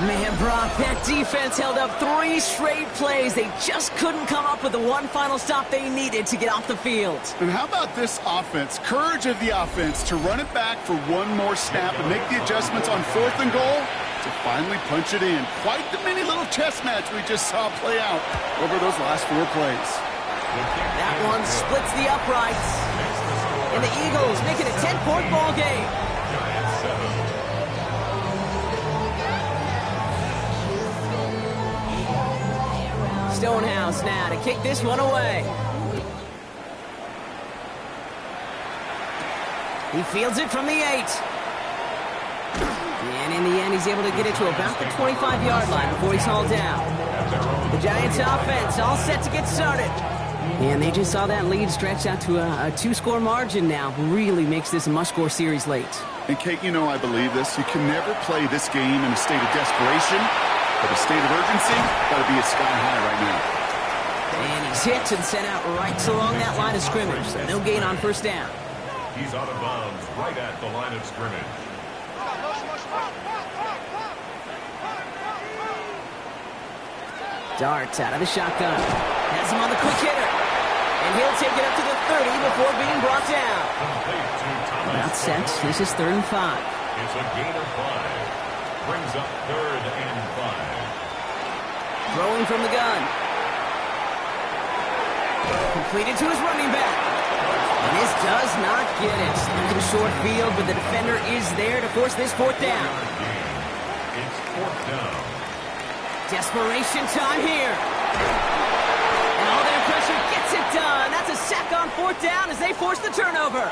Man, Brock, that defense held up 3 straight plays. They just couldn't come up with the one final stop they needed to get off the field. And how about this offense? Courage of the offense to run it back for one more snap and make the adjustments on 4th and goal to finally punch it in. Quite the mini little chess match we just saw play out over those last 4 plays. That one splits the uprights. And the Eagles make it a 10-point ball game. Stonehouse now to kick this one away. He fields it from the 8. And in the end, he's able to get it to about the 25-yard line before he's hauled down. The Giants offense all set to get started. And they just saw that lead stretch out to a 2-score margin now. Really makes this a must-score series late. And Kate, you know I believe this. You can never play this game in a state of desperation. But the state of urgency got to be at sky high right now. And he's hit and sent out right along that line of scrimmage. So no gain on 1st down. He's out of bounds right at the line of scrimmage. Darts out of the shotgun. Has him on the quick hitter. And he'll take it up to the 30 before being brought down. About set. This is 3rd and 5. It's a gain of 5. Brings up 3rd and 5. Throwing from the gun. Completed to his running back. And this does not get it. Looking short field, but the defender is there to force this 4th down. It's 4th down. Desperation time here. And all their pressure gets it done. That's a sack on 4th down as they force the turnover.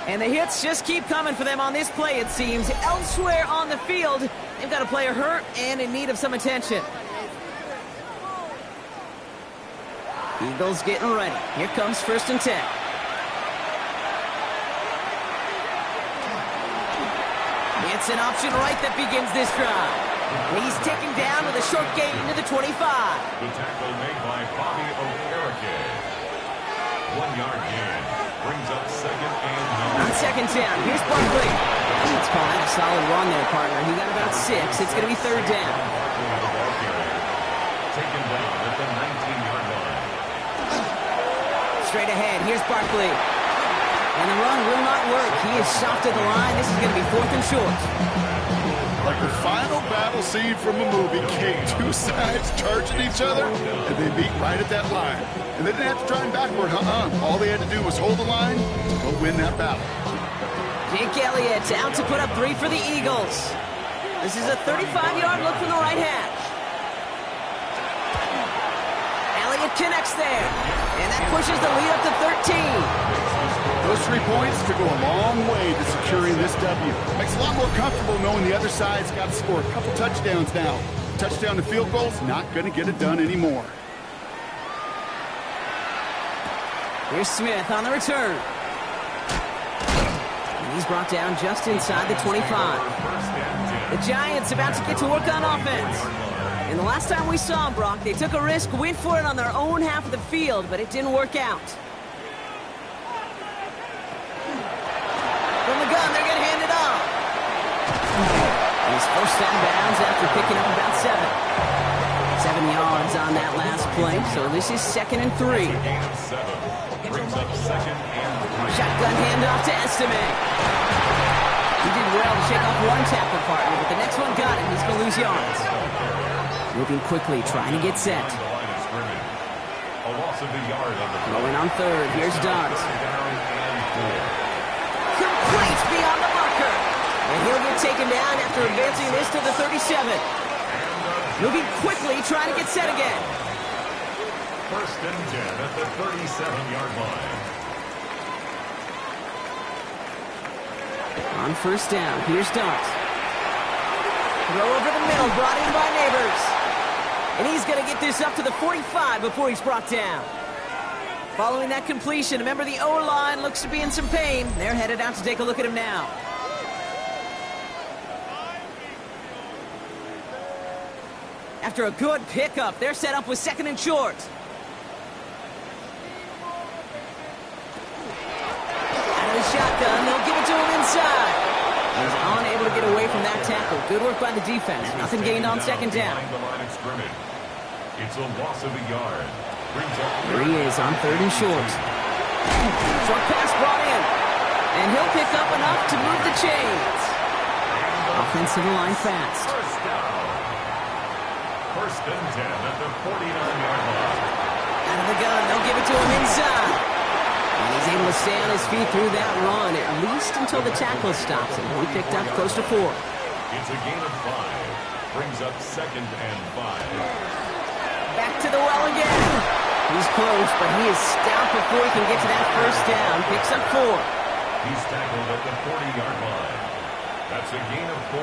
And the hits just keep coming for them on this play, it seems. Elsewhere on the field, they've got a player hurt and in need of some attention. Eagles getting ready. Here comes 1st and 10. It's an option right that begins this drive. He's taken down with a short gain to the 25. The tackle made by Bobby Okereke. 1-yard gain. Brings up 2nd and 9. On 2nd down, here's Barkley. Let's call that a solid run there, partner. He got about 6. It's going to be 3rd down. Taken down at the 19-yard line. Straight ahead, here's Barkley. And the run will not work. He is soft at the line. This is going to be 4th and short. Like the final battle scene from a movie, Kate. 2 sides charging each other, and they meet right at that line. And they didn't have to drive backward, All they had to do was hold the line, go win that battle. Jake Elliott out to put up 3 for the Eagles. This is a 35-yard look from the right hash. Elliott connects there. And that pushes the lead up to 13. Those 3 points could go a long way to securing this W. Makes it a lot more comfortable knowing the other side's got to score a couple touchdowns now. Touchdown to field goals, not going to get it done anymore. Here's Smith on the return. And he's brought down just inside the 25. The Giants about to get to work on offense. And the last time we saw them, Brock, they took a risk, went for it on their own half of the field, but it didn't work out. From the gun, they're going to hand it off. He's forced out of bounds after picking up about 7. 7 yards on that last play, so this is 2nd and 3. Brings up 2nd and 3. Shotgun handoff to Estime. He did well to shake off one tackle partner, but the next one got him. He's going to lose yards. Moving quickly, trying to get set. Going on 3rd. Here's Dodds. Complete beyond the marker. And he'll get taken down after advancing this to the 37. Moving quickly, trying to get set again. 1st and 10 at the 37-yard line. On 1st down, here's Dodds. Throw over the middle, brought in by Neighbors. And he's going to get this up to the 45 before he's brought down. Following that completion, remember the O-line looks to be in some pain. They're headed out to take a look at him now. After a good pickup, they're set up with 2nd and short. Out of the shotgun, they'll give it to him inside. He's unable to get away from that tackle. Good work by the defense. Nothing gained on 2nd down. It's a loss of a yard. Here he is on 3rd and short. Short pass brought in. And he'll pick up enough to move the chains. Offensive line fast. First and 10 at the 49-yard line. Out of the gun, they'll give it to him inside. And he's able to stay on his feet through that run, at least until the tackle stops him. He picked up close to 4. It's a gain of 5. Brings up 2nd and 5. Back to the well again. He's close, but he is stout before he can get to that 1st down. Picks up 4. He's tackled at the 40-yard line. That's a gain of 4.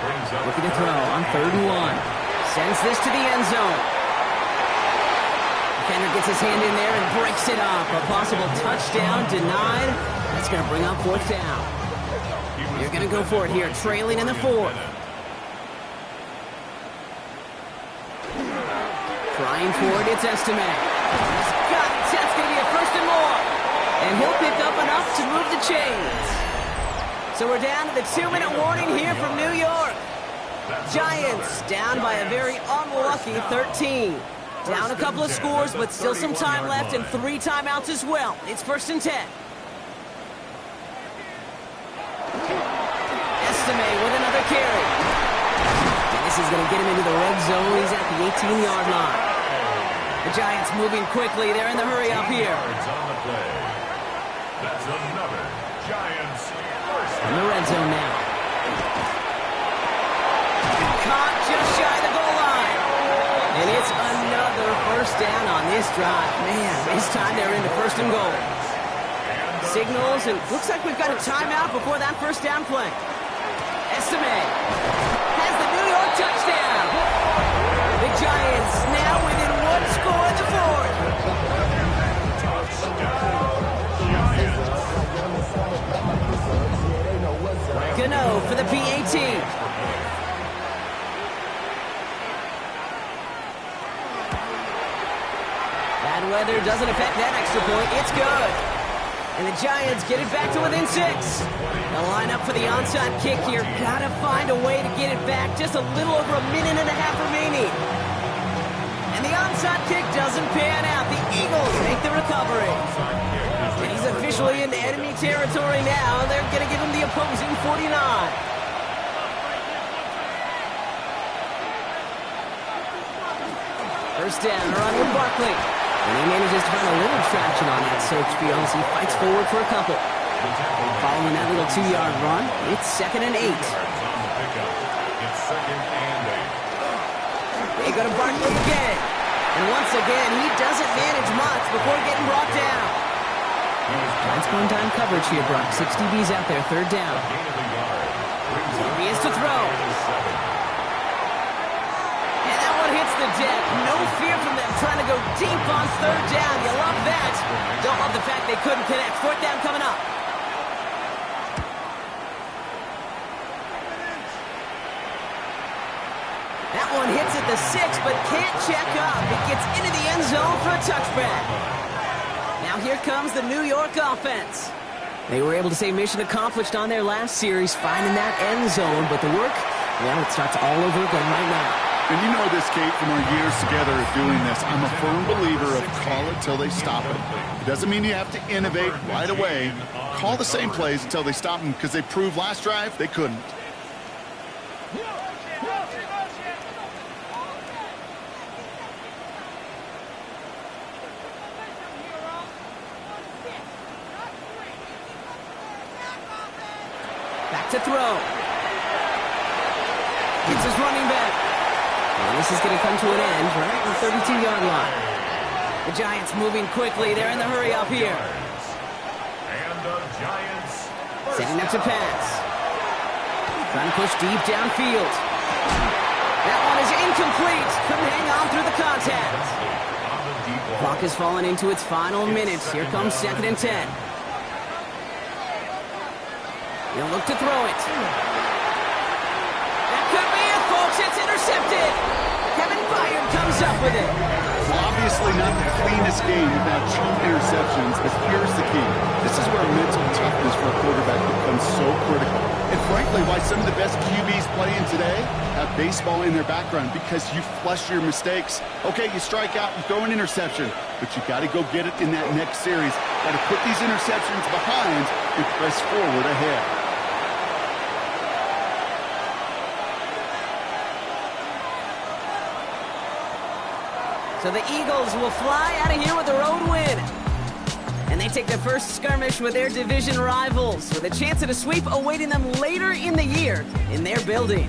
Brings up looking to throw on 3rd and 1. Sends this to the end zone. Defender gets his hand in there and breaks it up. A possible touchdown denied. That's going to bring up 4th down. You're going to go for it here, trailing in the 4th. Trying for it, it's Estime. He's got it. That's going to be a 1st and more. And he'll pick up enough to move the chains. So we're down to the 2-minute warning here from New York. Giants down by a very unlucky 13. Down a couple of scores, but still some time left and 3 timeouts as well. It's 1st and 10. Estime with another carry. And this is going to get him into the red zone. He's at the 18-yard line. The Giants moving quickly. They're in the hurry up here. That's another Giants first. In the red zone now. Caught just shy of the goal line. And it's another 1st down on this drive. Man, this time they're into 1st and goal. Signals, and looks like we've got a timeout before that 1st down play. Estime has the New York touchdown. The Giants now within 1 score in the 4th. Gano for the PAT. Bad weather doesn't affect that extra point. It's good. And the Giants get it back to within 6. They'll line up for the onside kick here. Gotta find a way to get it back. Just a little over a minute and a half remaining. And the onside kick doesn't pan out. The Eagles make the recovery. And he's officially in enemy territory now. They're going to give him the opposing 49. First down, run with Barkley. And he manages to find a little traction on that search field as he fights forward for a couple. Following that little 2-yard run, it's 2nd and 8. They go to Barkley again. And once again, he doesn't manage much before getting brought down. Giants going down coverage here, Brock. 6 DBs out there, 3rd down. Here he is to throw. And that one hits the deck. No fear from them trying to go deep on 3rd down. You love that. Don't love the fact they couldn't connect. 4th down coming up. That one hits at the 6, but can't check up. It gets into the end zone for a touchback. Now here comes the New York offense. They were able to say mission accomplished on their last series, finding that end zone, but the work, well, it starts all over again right now. And you know this, Kate, from our years together of doing this. I'm a firm believer of call it till they stop it. It doesn't mean you have to innovate right away. Call the same plays until they stop them, because they proved last drive they couldn't. Back to throw. It's his running back. And this is going to come to an end right at the 32-yard line. The Giants moving quickly. They're in the hurry up here. And the Giants setting up to pass. Trying to push deep downfield. That one is incomplete. Couldn't hang on through the contact. Clock has fallen into its final minutes. Here comes 2nd and 10. He'll look to throw it. That could be it, folks. It's intercepted. Kevin Byard comes up with it. Well, obviously not the cleanest game without 2 interceptions, but here's the key. This is where mental toughness for a quarterback becomes so critical. And frankly, why some of the best QBs playing today have baseball in their background, because you flush your mistakes. Okay, you strike out and throw an interception, but you got to go get it in that next series. Got to put these interceptions behind and press forward ahead. So the Eagles will fly out of here with a road win. And they take their first skirmish with their division rivals, with a chance at a sweep awaiting them later in the year in their building.